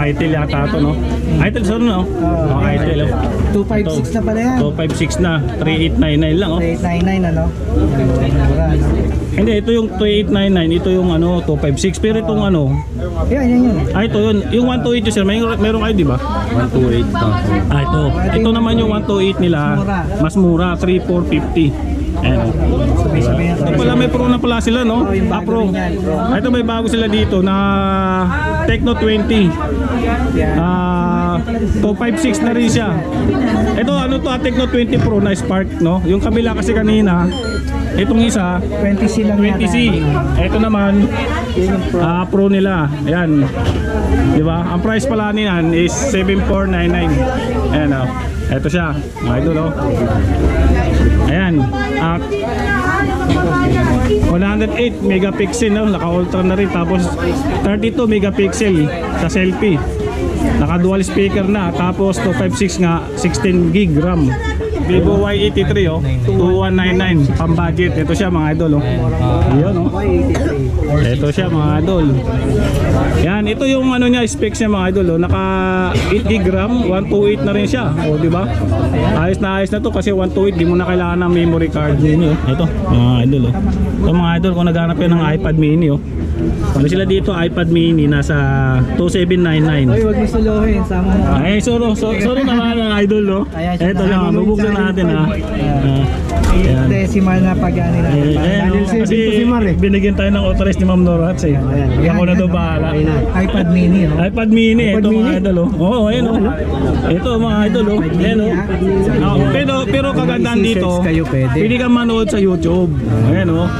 Itel yata ito, no? Itel, sorry, no? Itel, 256 na pala yan. 256 na, 3899 lang, oh. 3899 ano? Mura, ano? Hindi, ito yung 2899, ito yung ano, 256. Pero itong ano, yan. ito yun. Yung 128 yun, sir, meron kayo, di ba? 128. Ito naman yung 128 nila, mas mura, 3450. Ayan. Ito pala may pro na pala sila, no? Pro. Ito may bago sila dito na Tecno 20. 256 na rin siya. Ito ano to, Tecno 20 Pro na Spark, no? Yung kabila kasi kanina, itong isa 20C lang 20C. Ito naman Pro nila. Ayan. 'Di ba? Ang price pala niyan is 7499. Ayan oh. Ito siya. Ito no. Ayan. 108 megapixel, no? Naka ultra na rin, tapos 32 megapixel sa selfie. Naka dual speaker na, tapos 256 nga, 16 gig RAM. Vivo Y83 oh, 2199 pang budget. Ito siya mga idol oh. Ayun oh. Ito siya mga idol. Yan, ito yung ano niya, specs niya mga idol oh. Naka 8 gig RAM, 128 na rin siya. Oh, di ba? Ayos na to kasi 128, di mo na kailangan ng memory card niyo. Ito mga idol oh. Ito mga idol, kung naghanap kayo ng iPad mini oh. Ano sila dito, iPad mini nasa 2799. Oy, wag mo suluhin, sama mo. Ay, sorry naman ang idol no. Ito lang, bubuksan natin ha. Ayan. Decimal na pag-ani natin. Kasi binigyan tayo ng authorized ni Ma'am Norats eh. Ako na daw bahala. iPad mini oh. iPad mini, ito mga idol oh. Oo, ayun oh. Ito mga idol oh. Ayan oh. Pero kagandahan dito, pwede kang manood sa YouTube. Ayan oh.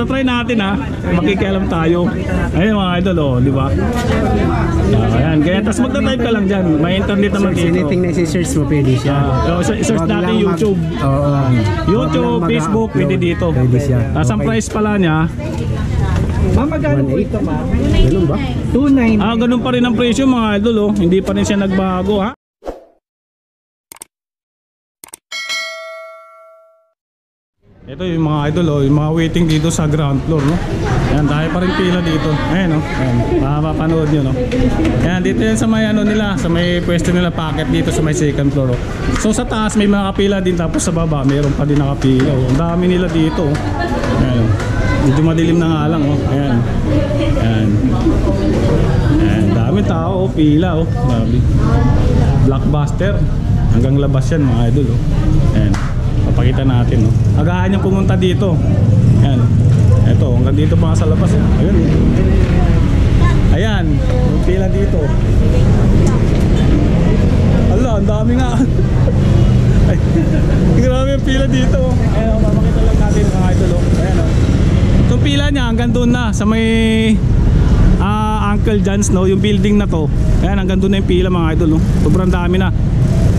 Try natin ha, makikialam tayo. Ayun mga idol oh, di ba? Ayan, kaya tas magta-type ka lang diyan. May internet naman dito. Anything na i-search mo pwede siya. Search natin YouTube. YouTube, Facebook, pwede dito. Tapos ang price pala niya, magkano po ito, ma'am? Ganun ba? 290. ganun pa rin ang presyo mga idol oh. Hindi pa rin siya nagbago ha. Ito yung mga idol oh, yung mga waiting dito sa ground floor no. Ayan, tayo pa rin pila dito. Ayan oh, ayan, mapapanood nyo no. Ayan, dito yan sa may ano nila, sa may pwesto nila packet dito sa may second floor oh. So sa taas may mga kapila din, tapos sa baba mayroon pa din nakapila oh. Ang dami nila dito oh. Ayan oh. Medyo madilim na nga lang oh. Ayan. Ayan. Ayan, dami tao oh, pila oh. Dami. Blockbuster. Hanggang labas yan mga idol oh. Ayan. Papakita natin no. Agahan yung pumunta dito. Ayan. Ito, hanggang dito pa sa labas eh. Ayun. Ayan, yung pila dito. Hala, ang dami nga. Ay, grabe yung pila dito. Ayan, papakita lang natin mga idol. Ayan o. Itong pila niya hanggang doon na sa may Uncle John's no, yung building na to. Ayan, hanggang doon na yung pila mga idol no. Sobrang dami na.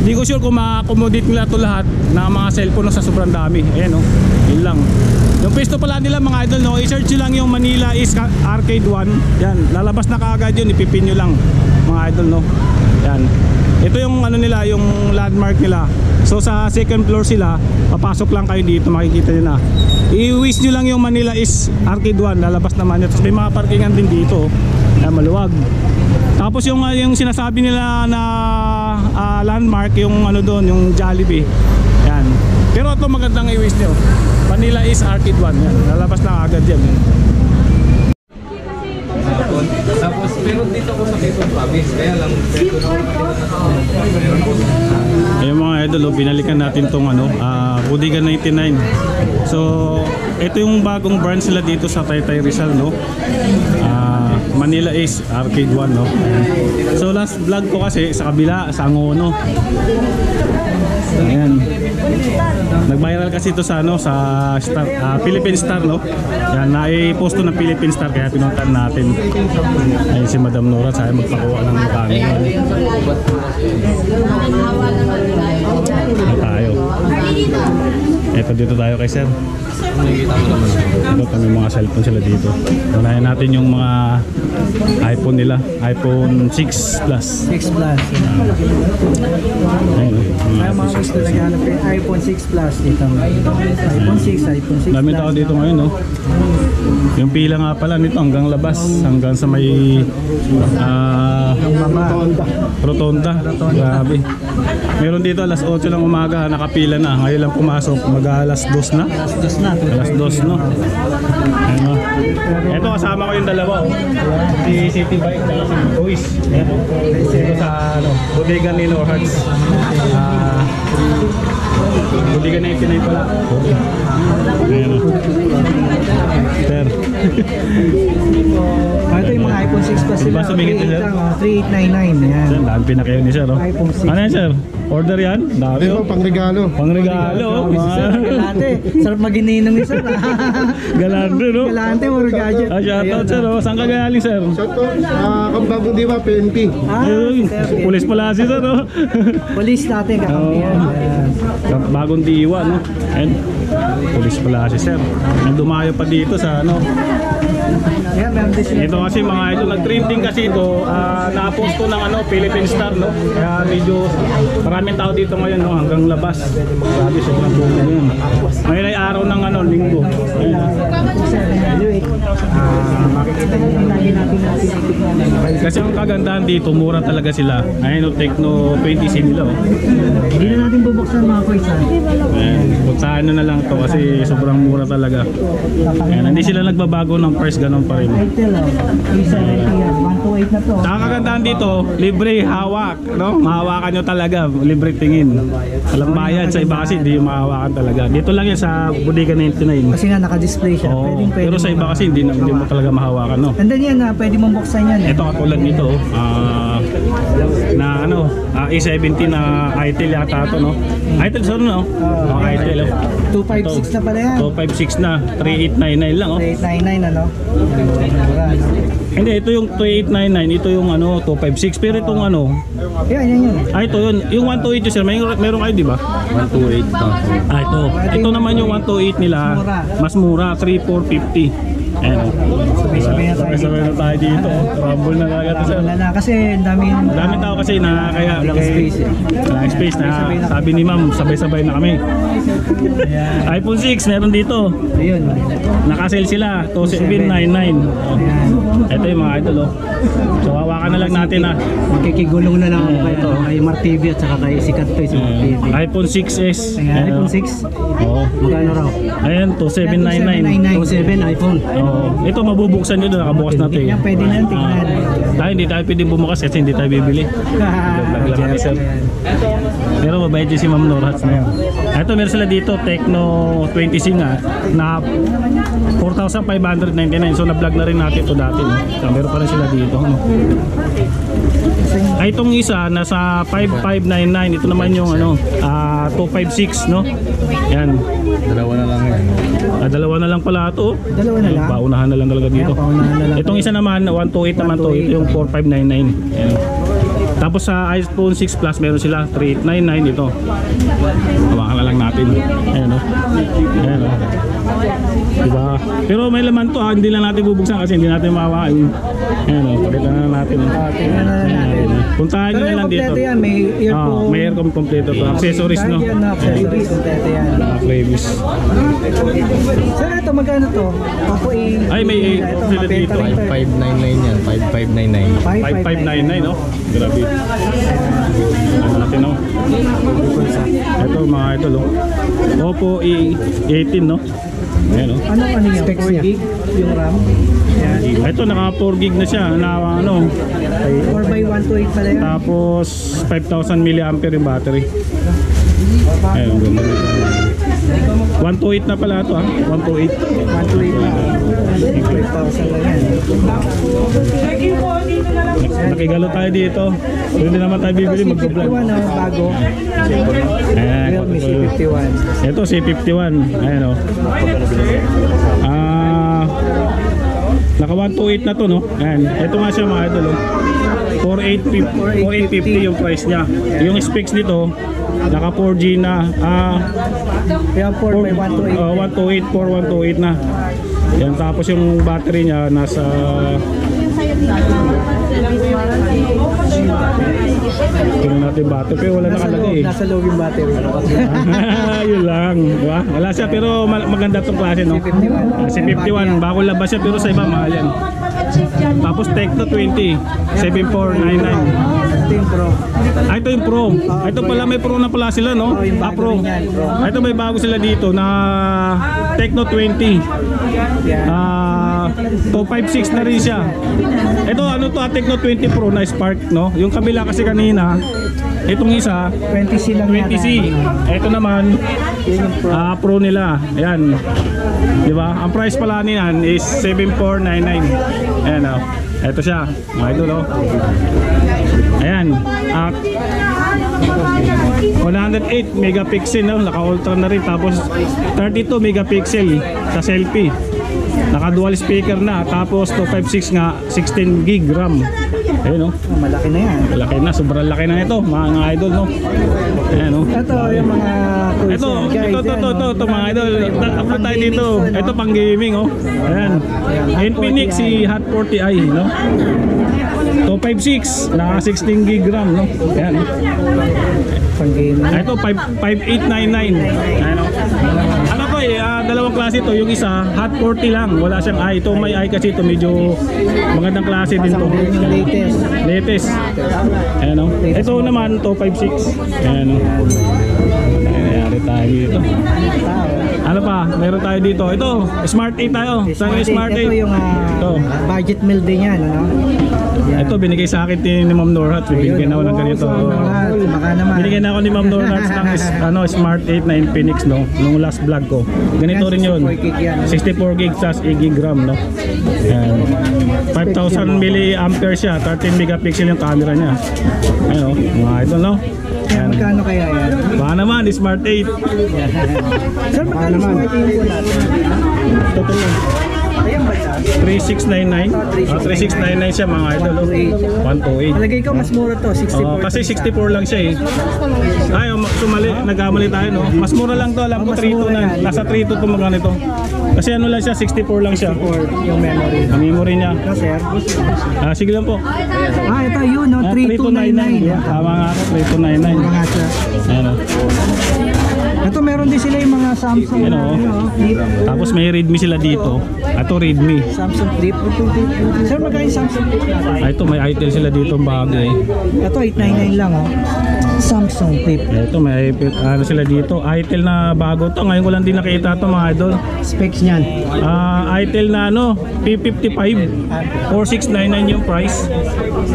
Hindi ko sure kung ma-accommodate nila ito lahat na mga cellphone sa sobrang dami. Ayan o, yun lang. Yung pwesto pala nila mga idol no, i-search nyo lang yung Manila is Arcade 1. Yan, lalabas na kaagad yun, ipipin nyo lang mga idol no. Yan, ito yung ano nila, yung landmark nila. So sa second floor sila, papasok lang kayo dito, makikita nyo na. I-wish nyo lang yung Manila is Arcade 1, lalabas naman yun. Tapos may mga parkingan din dito. Yan, maluwag. Tapos yung sinasabi nila na landmark, yung ano doon, yung Jollibee. Yan. Pero ito magandang i-wish nyo. Manila is Arcade 1. Yan. Lalabas na agad yan. Tapos meron dito ko sa Quezon Province, kaya lang ayun mga idol, binalikan natin tong ano, Bodega 99. So ito yung bagong branch nila dito sa Taytay Rizal no. Manila is Arcade 1 no. So last vlog ko kasi sa kabila, sa Angono. Ayan. Nag-viral kasi ito sa ano, sa Star, Philippine Star no. Yan, nai-post to ng Philippine Star kaya pinuntan natin. Ayun si Madam Nora, sabi magpakuha ng camera. Tayo. Ito dito tayo kay sir. Ito kami mga cellphone sila dito. Unahin natin yung mga iPhone nila, iPhone 6 Plus. 6 Plus. Ayun, Kaya mga gusto naghanap kayo iPhone 6 Plus dito. iPhone 6, iPhone 6 Plus. dami tao dito ngayon no. Yung pila nga pala nito hanggang labas, hanggang sa may Rotonda. Grabe. Meron dito alas 8 ng umaga, nakapila na. Ngayon lang pumasok, mag-alas 2 na. Dos na. Alas 2, no? Ayan, no? Ito, kasama ko yung dalawa, oh. Si City Bike, at si Luis. Ayan, oh. Dito sa, bodega ni Norhards. Bodega na 89 pala. Ayan, oh. Sir. Ito yung mga iPhone 6 Plus Diba sila. sumingit na, sir? 3899. Yan. Sir, dami pinakayo ni Sir, oh. iPhone 6. Ano yan, Sir? Order yan? Dami, oh. Pangregalo. Pangregalo, oh. Galante. Sarap magininong ni sir. Galante, no? Galante, more gadget. Shoutout, Sir, oh. Saan ka galing, Sir? Shoutout, Kambagong Diwa, PNP. Ayun, pulis pala si Sir, oh. Police natin, kakampihan. Ayan. Bagong diwa, no? Ayan. Pulis pala si Sir. Ang dumayo pa dito sa, ano. Ayan, meron din sila. Ito kasi mga ito, nag-trending kasi ito, na-post ko ng ano, Philippine Star, no? Kaya medyo maraming tao dito ngayon, no? Hanggang labas. Grabe, sobrang buong ngayon. Ngayon ay araw ng ano, linggo. Ayan. Makikita nyo yung lagi natin natin. Kasi ang kagandahan dito, mura talaga sila. Ayun, no, Tecno 20C nila, oh. Hindi na natin bubuksan mga koysa. Ayan, puntahan nyo na lang to kasi sobrang mura talaga. Ayan, hindi sila nagbabago ng price, ganun pa rin. Itel, isa yan. 128 na to. Ang kagandahan dito, libre hawak, no? Mahawakan nyo talaga, libre tingin. Walang bayad, sa iba kasi hindi mahawakan talaga. Dito lang yan sa Bodega 99. Kasi nga naka-display siya. Oo, Pwedeng pero sa iba kasi hindi mo talaga mahawakan, no? And then yan, pwede mong buksan yan. Ito katulad nito, na ano, A70 na Itel yata ito, no? Itel, sorry, no? Itel, oh. 256 na pala yan. 256 na, 3899 lang, oh. 3899 ano? Mura, ano? Hindi, ito yung 2899, ito yung ano, 256. Pero itong ano, Yan. ito yun, yung 128 yun, sir, meron kayo, di ba? 128 to. Ito. Ito naman yung 128 nila, mas mura, 3450. Ayan, oh. Sabay-sabay na tayo. Sabay-sabay na tayo dito, oh. Rumble na talaga ito, sir. Wala na kasi ang Daming tao kasi na kaya Walang space, eh. Walang space na sabi ni ma'am, sabay-sabay na kami. iPhone 6 meron dito. Ayun. Naka-sale sila, 2799. Oh. Ito yung mga idol, oh. So hawakan na lang natin, ah. Makikigulong na lang ako kay Mark TV at saka kay Sikat Face Mark TV. iPhone 6s. Ayan, iPhone 6. Oo. Magkano raw? Ayan, 2799. 27 iPhone. Oo. Ito mabubuksan nyo doon, nakabukas na ito, eh. Yan, pwede na yan, tingnan. Tayo hindi tayo pwede bumukas kasi hindi tayo bibili. Vlog lang kami, sir. Pero mabait din si Ma'am Norhats na yan. Ito meron sila dito, Tecno 20C nga, na 4,599. So na-vlog na rin natin ito dati, no? So, meron pa rin sila dito, no? Ay, itong isa nasa 5599. Ito naman yung ano, 256, no? Yan. Dalawa na lang yan. Dalawa na lang pala ito. Dalawa na lang. Paunahan na lang talaga dito. Ayan, paunahan na lang. Itong isa naman 128 naman to. Ito yung 4599. Ayan. Tapos sa iPhone 6 Plus meron sila 3899 ito. Hawakan na lang natin. Ayan, no? Ayan, no? Diba? Pero may laman to, hindi lang natin bubuksan kasi hindi natin mahawakan. Ayan, no? Pakita na natin. Tingnan na lang natin. Puntahan nyo Pero na yung lang dito. kompleto yan, may earphone. May aircom kompleto to. Accessories, no? Kahit yan na accessories, kompleto yan. Freebies. Sir, ito magkano to? Opo, Ay, may ito, sila mabenta dito. rin to, eh. 5599 yan. 5599. 5599, no? Grabe. Ano natin, no? Ito mga idol, oh. Oppo E18, no? Ayan, no? Ano yan? Specs 4 niya. gig yung RAM? Yan. Ito naka 4 gig na siya na ano. 4x128 pala yan. Tapos 5,000 mAh yung battery. Ayun, ganda. 128 na pala ito, ah. 128. 128 na. 5,000 lang yan. Nakigalo tayo dito. Kung hindi naman tayo bibili, Ito, mag-vlog. C51 bago. Ayan, Realme C51. ito C51. Ayan, oh. Naka 128 na to, no? Ayan. Ito nga siya mga idol, oh. 4850 yung price niya. Yung specs nito, naka 4G na. Kaya 4x128. 128 na. Yan, tapos yung battery niya nasa tingnan natin battery pero wala nakalagay, eh. Nasa loob yung battery. Yun lang, diba? Wala siya pero maganda tong klase, no? C51, bago labas siya pero sa iba mahal yan. Tapos Tecno 20 7499. Ito yung Pro. Ito yung Pro. Ito pala may Pro na pala sila, no? Oh, yung bago Pro. rin yan, Pro. Ito may bago sila dito na Tecno 20. Yan. 256 na rin siya. Ito ano to, Tecno 20 Pro na Spark, no? Yung kabila kasi kanina, itong isa 20C lang 20C. Ito naman Yun yung Pro. Pro nila. Ayan. 'Di ba? Ang price pala niyan is 7499. Ayan oh. Ito siya. Mga idol oh. Ayan. At 108 megapixel, no? Naka-ultra na rin. Tapos 32 megapixel sa selfie. Naka-dual speaker na. Tapos 256 nga, 16 gig RAM. Ayun, no? Oh, malaki na yan. Laki na, sobrang laki na ito, mga idol, no? Ayan, no? Ito yung mga tools Ito, yan, guys. ito, mga idol. Upload tayo dito. Ito pang gaming, oh. Ayan. Infinix si Hot 40i, no? 256, naka 16 gig RAM, no? Ayan, no? Pang gaming. Ito 5899. Ano? Ano ko dalawang klase to, yung isa Hot 40 lang, wala siyang i. Ito may i kasi ito medyo magandang klase din to. Yun yung latest. Latest. Ayan o. Ito naman 256. Ayan o. Nangyayari tayo dito. Tao. Ano pa? Meron tayo dito. Ito, Smart 8 tayo. Saan yung Smart 8? Ito yung Ito. budget meal din yan, ano? Yan. Ito binigay sa akin ni Ma'am Norhat. Bibigyan na ako ng ganito. Baka naman. Binigyan ako ni Ma'am Norhat ng Smart 8 na Infinix, no? Nung last vlog ko. Ganito rin yun. 64 gig yan. 64 gig tas 8 gig RAM, no? Ayan. 5,000 milliampere siya. 13 megapixel yung camera niya. Ayan, oh. Mga ito, no? Ayan. Magkano kaya yan? Baka naman, Smart 8. Sir, magkano smart TV po natin? Total lang. Ayan ba siya? 3699. 3699 siya, mga idol. Oh. 128. Palagay ko mas mura to, 64. Kasi 64 lang siya eh. Ay, sumali, nagkamali tayo, no? Mas mura lang to, alam ko 32 na. Nasa 32 to mga nito. Kasi ano lang siya, 64 lang siya. Or yung memory. Ang memory niya. No, sir? Sige lang po. Ito yun, no? 3299. Tama nga ako, 3299. Mga siya. Ayan o. Ito meron din sila yung mga Samsung Ayan, na, oh. ano, flip. Tapos may Redmi sila dito. Ito Redmi. Samsung flip. Sir, magkano yung Samsung flip natin? Ito may Itel sila dito ang bagay. Ito, 899 lang, oh. Samsung flip. Ito may ano sila dito. Itel na bago to. Ngayon ko lang din nakita to mga idol. Specs niyan. Itel na ano, P55. 4699 yung price.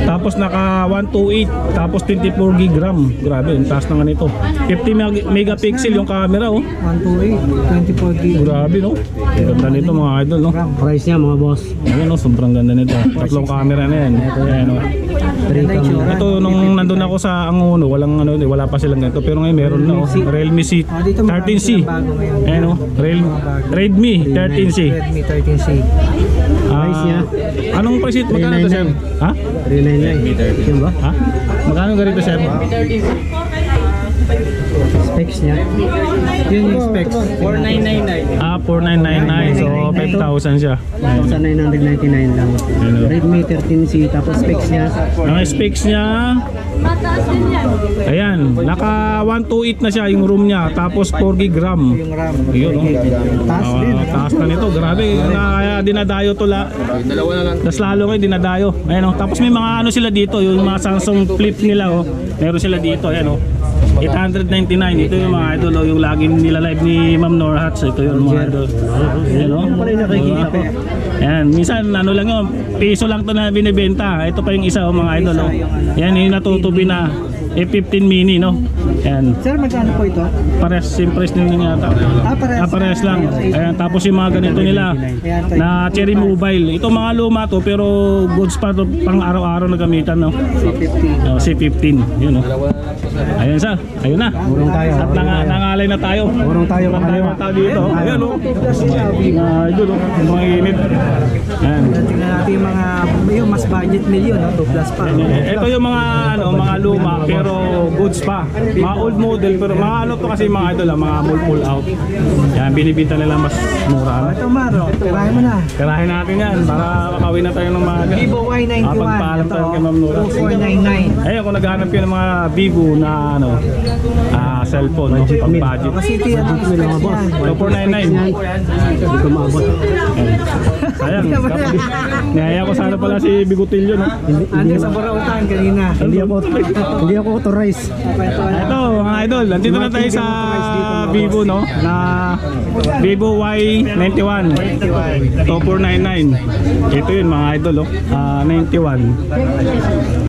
Tapos naka 128. Tapos 24 gig RAM. Grabe, ang taas naman ito. 50 megapixel yung camera, oh. 128, 24 gig. Grabe, no? Ang ganda nito mga idol, no? Price niya mga boss. Ayan, no? Sobrang ganda nito. Tatlong camera na yan. Ayan, no? Ito nung nandun ako sa Angono, wala pa silang ganito. Pero ngayon meron na, oh. Realme C Dito marami 13C. silang bago ngayon. Ayan, no? Redmi 13C. Redmi 13C. Price niya? Anong price ito? Magkano ito, sir? Ha? 399. Yun ba? Ha? Magkano ganito, sir? Specs niya. Yun yung specs. 4999. 4999. So 5,000 siya. Ayan. 1,999 lang. Ayan, no? Redmi 13C. Tapos specs niya. Ang specs niya, ayan, naka 128 na siya yung room niya, tapos 4 gig RAM. Yung RAM. Yun, no? Taas din. Taas na nito, grabe, kaya dinadayo to la. Dalawa na lang. Tas lalo kayo dinadayo. Ayan, oh. Tapos may mga ano sila dito, yung mga Samsung Flip nila, oh. Meron sila dito, ayan, oh. 899. Ito yung mga idol, oh, yung lagi nila live ni Ma'am Norhat. Ito yung mga idol. Ayan, oh. Ayan, minsan ano lang yun, piso lang to na binibenta. Ito pa yung isa, oh, mga idol, oh. Yan yung natutubi na A15 mini, no? Ayan. Sir, magkano po ito? Parehas, same price din yata. Parehas lang. Ayan, tapos yung mga ganito nila na Cherry Mobile. Ito mga luma to pero goods pa to pang araw-araw na gamitan, no? C15. Yun, no? Ayun sa. Ayun na. Urong tayo. At nangalay na tayo. Urong tayo. Nangalay tayo dito. Ayun, no? Idol, no? Mga init. Ayan. Tingnan natin yung mas budget million, no? 2 plus pa. Ito yung mga ano, mga luma pero goods pa. Mga old model pero mga ano to kasi mga idol, mga pull out. Yan binibenta nila mas mura. Ito Maro. Tirahin mo na. Tirahin natin yan para makawin na tayo ng maaga. Vivo Y91. Pagpaalam tayo kay Ma'am Nora. 2499. Ayun, kung naghahanap yun ng mga Vivo na ano, cellphone, no? Pang budget. Kasi ano specs yan. 2499. Hindi ko maabot. Sayang. Niyaya ko sana pala si Bigotilio, no? Ano sa Borautan kanina. Hindi ako authorized. Ito mga idol, nandito na tayo sa Vivo, no? Na Vivo Y91 2499. Ito yun mga idol, oh. 91.